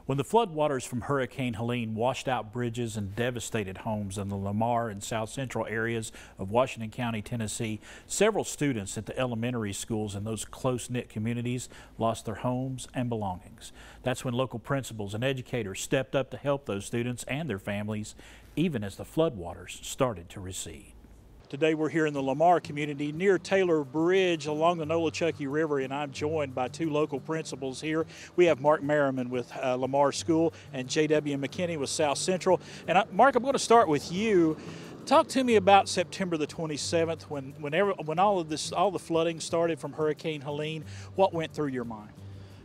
When the floodwaters from Hurricane Helene washed out bridges and devastated homes in the Lamar and South Central areas of Washington County, Tennessee, several students at the elementary schools in those close-knit communities lost their homes and belongings. That's when local principals and educators stepped up to help those students and their families, even as the floodwaters started to recede. Today we're here in the Lamar community near Taylor Bridge along the Nolichucky River, and I'm joined by two local principals here. We have Mark Merriman with Lamar School and J.W. McKinney with South Central. And Mark, I'm going to start with you. Talk to me about September the 27th when all the flooding started from Hurricane Helene. What went through your mind?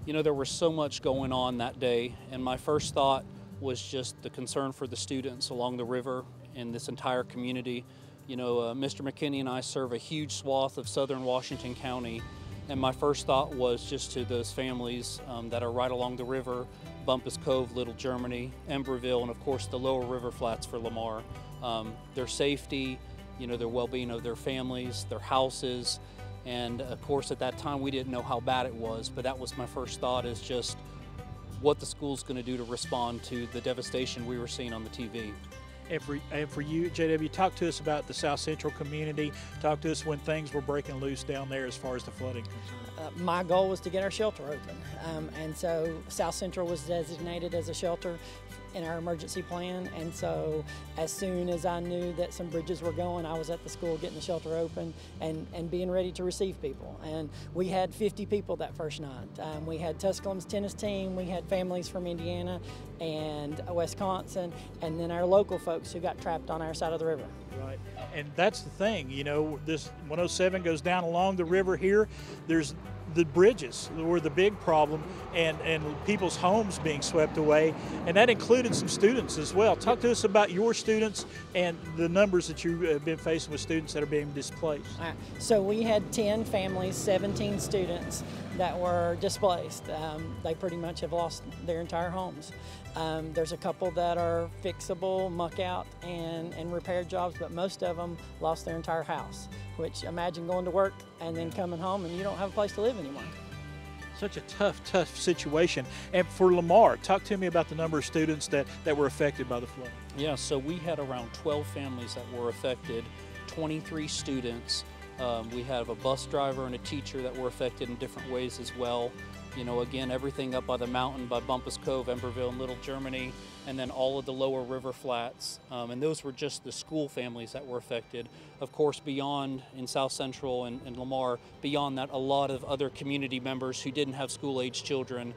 You know, there was so much going on that day, and my first thought was just the concern for the students along the river and this entire community. You know, Mr. McKinney and I serve a huge swath of southern Washington County, and my first thought was just to those families that are right along the river, Bumpus Cove, Little Germany, Emberville, and of course the lower river flats for Lamar. Their safety, you know, their well-being of their families, their houses, and of course at that time we didn't know how bad it was, but that was my first thought, is just what the school's going to do to respond to the devastation we were seeing on the TV. And for you, JW, talk to us about the South Central community. Talk to us when things were breaking loose down there as far as the flooding concerned. My goal was to get our shelter open. And so South Central was designated as a shelter in our emergency plan. And so as soon as I knew that some bridges were going, I was at the school getting the shelter open and being ready to receive people. And we had 50 people that first night. We had Tusculum's tennis team, we had families from Indiana and Wisconsin, and then our local folks who got trapped on our side of the river. Right, and that's the thing, you know, this 107 goes down along the river here. There's the bridges were the big problem, and people's homes being swept away, and that included some students as well. Talk to us about your students and the numbers that you have been facing with students that are being displaced. All right. So we had 10 families, 17 students that were displaced. They pretty much have lost their entire homes. There's a couple that are fixable, muck out, and repair jobs, but most of them lost their entire house, which imagine going to work and then coming home and you don't have a place to live anymore. Such a tough situation. And for Lamar, talk to me about the number of students that were affected by the flood. Yeah, so we had around 12 families that were affected, 23 students. We have a bus driver and a teacher that were affected in different ways as well. You know, again, everything up by the mountain by Bumpus Cove, Emberville, and Little Germany, and then all of the lower river flats. And those were just the school families that were affected. Of course, beyond in South Central and Lamar, beyond that, a lot of other community members who didn't have school-age children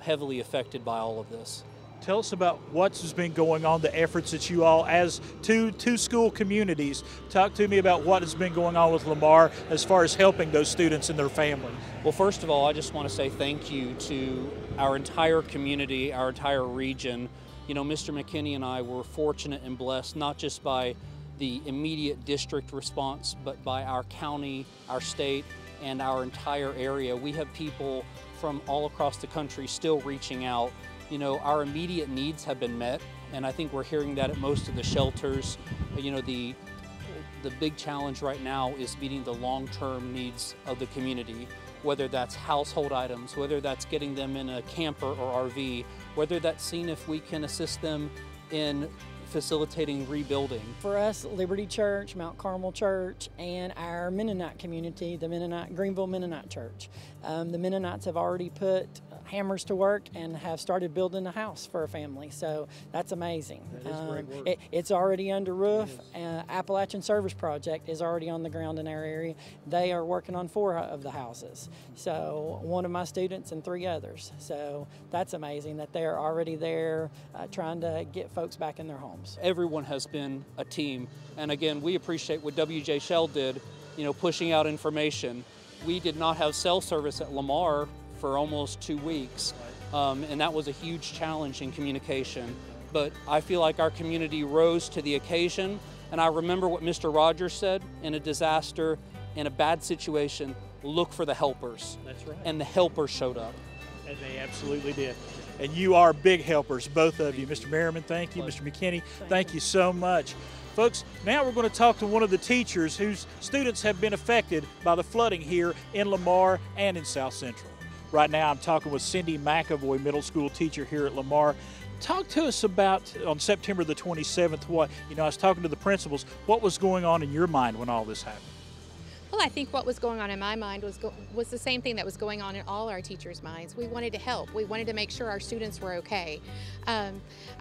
heavily affected by all of this. Tell us about what's been going on, the efforts that you all, as two school communities, talk to me about what has been going on with Lamar as far as helping those students and their families. Well, first of all, I just want to say thank you to our entire community, our entire region. You know, Mr. McKinney and I were fortunate and blessed, not just by the immediate district response, but by our county, our state, and our entire area. We have people from all across the country still reaching out. You know, our immediate needs have been met, and I think we're hearing that at most of the shelters. You know, the big challenge right now is meeting the long-term needs of the community, whether that's household items, whether that's getting them in a camper or RV, whether that's seeing if we can assist them in facilitating rebuilding. For us, Liberty Church, Mount Carmel Church, and our Mennonite community, the Greenville Mennonite Church. The Mennonites have already put hammers to work and have started building a house for a family, so that's amazing. That is great work. It's already under roof. Appalachian Service Project is already on the ground in our area. They are working on 4 of the houses, so one of my students and 3 others. So that's amazing that they're already there trying to get folks back in their homes. Everyone has been a team, and again, we appreciate what W.J. Shell did, you know, pushing out information. We did not have cell service at Lamar for almost 2 weeks, and that was a huge challenge in communication. But I feel like our community rose to the occasion, and I remember what Mr. Rogers said: in a disaster, in a bad situation, look for the helpers. That's right. And the helpers showed up. And they absolutely did. And you are big helpers, both of you. Mr. Merriman, thank you. Mr. McKinney, thank you so much. Folks, now we're going to talk to one of the teachers whose students have been affected by the flooding here in Lamar and in South Central. Right now I'm talking with Cindy McAvoy, middle school teacher here at Lamar. Talk to us about, on September the 27th, what, I was talking to the principals, what was going on in your mind when all this happened? Well, I think what was going on in my mind was the same thing that was going on in all our teachers' minds. We wanted to help. We wanted to make sure our students were okay. I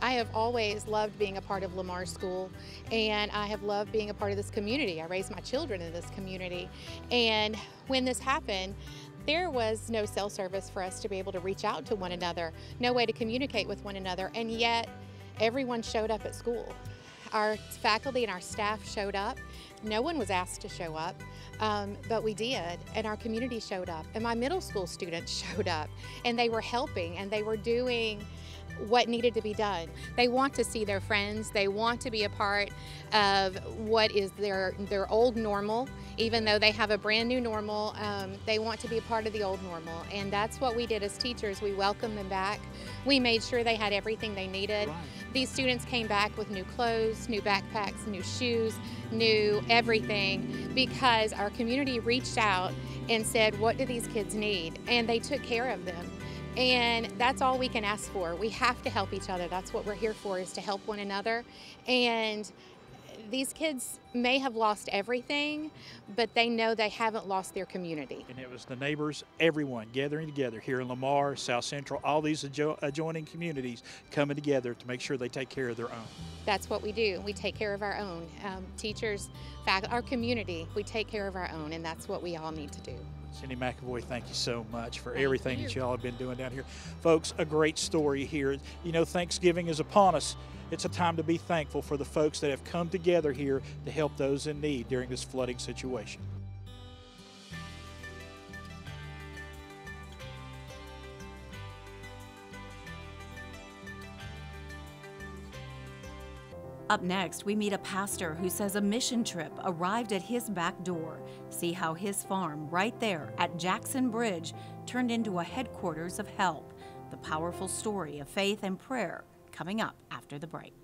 have always loved being a part of Lamar School, and I have loved being a part of this community. I raised my children in this community, and when this happened, there was no cell service for us to be able to reach out to one another, no way to communicate with one another, and yet everyone showed up at school. Our faculty and our staff showed up. No one was asked to show up, but we did, and our community showed up, and my middle school students showed up, and they were helping, and they were doing what needed to be done. They want to see their friends. They want to be a part of what is their old normal. Even though they have a brand new normal, they want to be a part of the old normal, and that's what we did as teachers. We welcomed them back. We made sure they had everything they needed. Right. These students came back with new clothes, new backpacks, new shoes, new everything, because our community reached out and said, what do these kids need? And they took care of them. And that's all we can ask for. We have to help each other. That's what we're here for, is to help one another. And these kids may have lost everything, but they know they haven't lost their community. And it was the neighbors, everyone gathering together here in Lamar, South Central, all these adjoining communities coming together to make sure they take care of their own. That's what we do. We take care of our own. Teachers, our community, we take care of our own, and that's what we all need to do. Cindy McAvoy, thank you so much for everything that y'all have been doing down here. Folks, a great story here. Thanksgiving is upon us. It's a time to be thankful for the folks that have come together here to help those in need during this flooding situation. Up next, we meet a pastor who says a mission trip arrived at his back door. See how his farm right there at Jackson Bridge turned into a headquarters of help. The powerful story of faith and prayer coming up after the break.